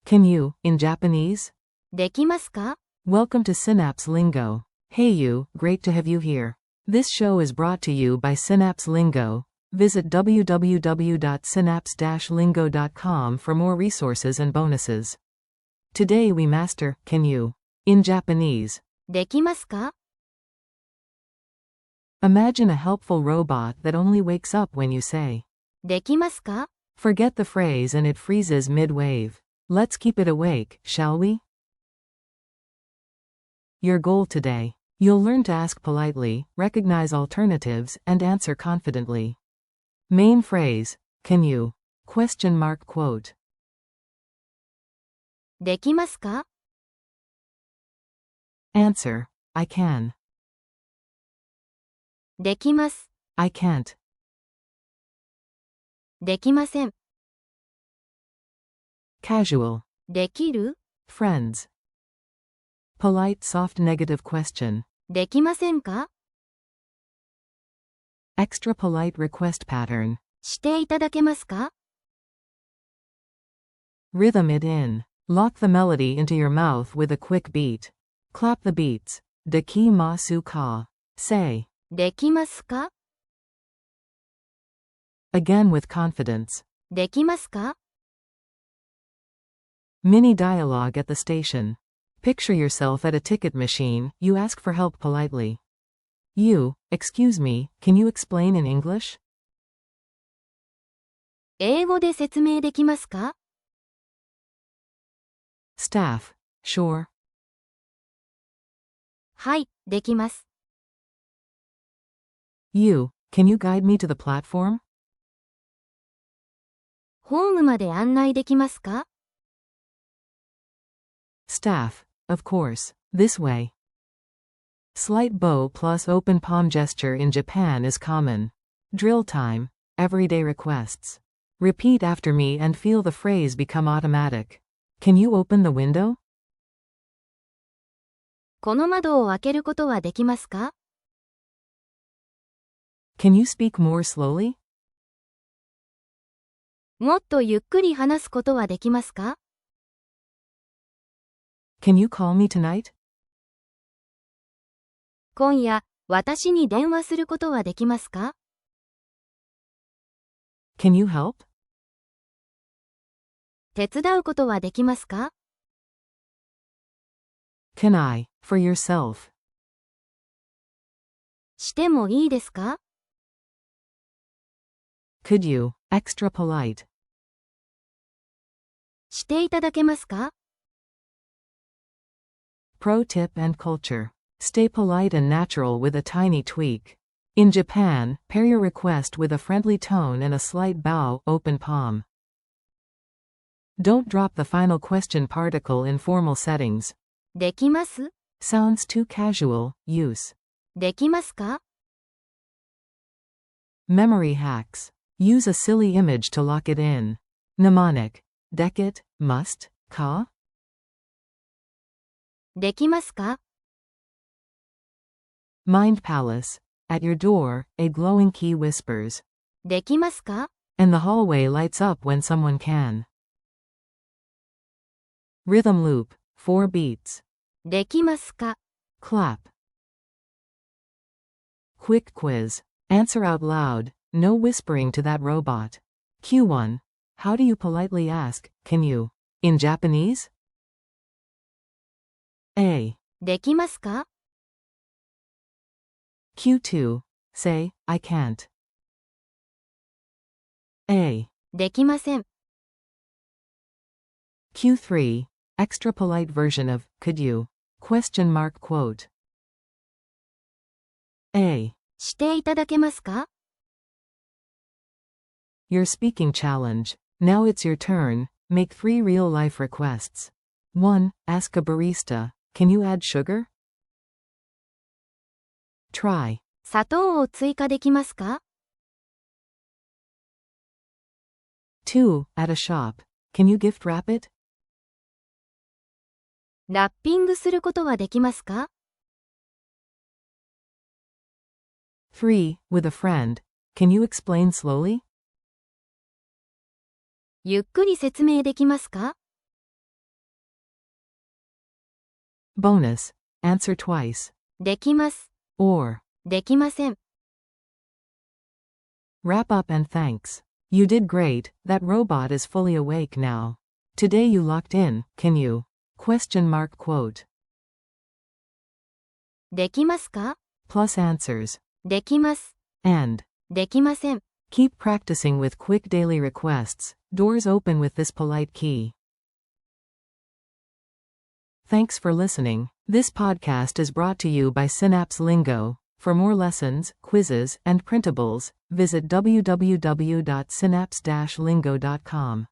Can you, in Japanese? できますか？ Welcome to Synapse Lingo. Hey you, great to have you here. This show is brought to you by Synapse Lingo. Visit www.synapse-lingo.com for more resources and bonuses. Today we master, can you, in Japanese. できますか？ Imagine a helpful robot that only wakes up when you say. できますか？ Forget the phrase and it freezes mid-wave. Let's keep it awake, shall we? Your goal today. You'll learn to ask politely, recognize alternatives, and answer confidently. Main phrase, can you? Question mark quote. できますか？ Answer, I can. できます。I can't. できません。Casual. できる？ Friends. Polite soft negative question. できませんか？ Extra polite request pattern. していただけますか？ Rhythm it in. Lock the melody into your mouth with a quick beat. Clap the beats. Dekimasu ka. Say. できますか？ Again with confidence. できますか？ Mini dialogue at the station. Picture yourself at a ticket machine, you ask for help politely. You, excuse me, can you explain in English? 英語で説明できますか？ Staff, sure. はい、できます。You, can you guide me to the platform? ホームまで案内できますか？ Staff, of course, this way. Slight bow plus open palm gesture in Japan is common. Drill time, everyday requests. Repeat after me and feel the phrase become automatic. Can you open the window? この窓を開けることはできますか？ Can you speak more slowly? もっとゆっくり話すことはできますか？ Can you call me tonight? 今夜、私に電話することはできますか？ Can you help? 手伝うことはできますか？ Can I, for yourself? してもいいですか？ Could you, extra polite? していただけますか？ Pro tip and culture. Stay polite and natural with a tiny tweak. In Japan, pair your request with a friendly tone and a slight bow, open palm. Don't drop the final question particle in formal settings. できます？ Sounds too casual, use. できますか？ Memory hacks. Use a silly image to lock it in. Mnemonic. Deck it, must, ka? できますか？ Mind palace. At your door, a glowing key whispers. できますか？ And the hallway lights up when someone can. Rhythm loop. 4 beats. できますか？ Clap. Quick quiz. Answer out loud. No whispering to that robot. Q1. How do you politely ask, can you? In Japanese? A. できますか？ Q2. Say, I can't. A. できません。Q3. Extra polite version of, could you? Question mark quote. A. していただけますか？ Your speaking challenge. Now it's your turn. Make 3 real-life requests. 1. Ask a barista, can you add sugar? Try. 砂糖を追加できますか？ 2. At a shop, can you gift wrap it? ラッピングすることはできますか？ 3. With a friend, can you explain slowly? ゆっくり説明できますか？ Bonus. Answer twice. できます。 Or. できません。 Wrap up and thanks. You did great, that robot is fully awake now. Today you locked in, can you? Quote. できますか Plus answers. できます。 And. できません。 Keep practicing with quick daily requests. Doors open with this polite key. Thanks for listening. This podcast is brought to you by Synapse Lingo. For more lessons, quizzes, and printables, visit www.synapse-lingo.com.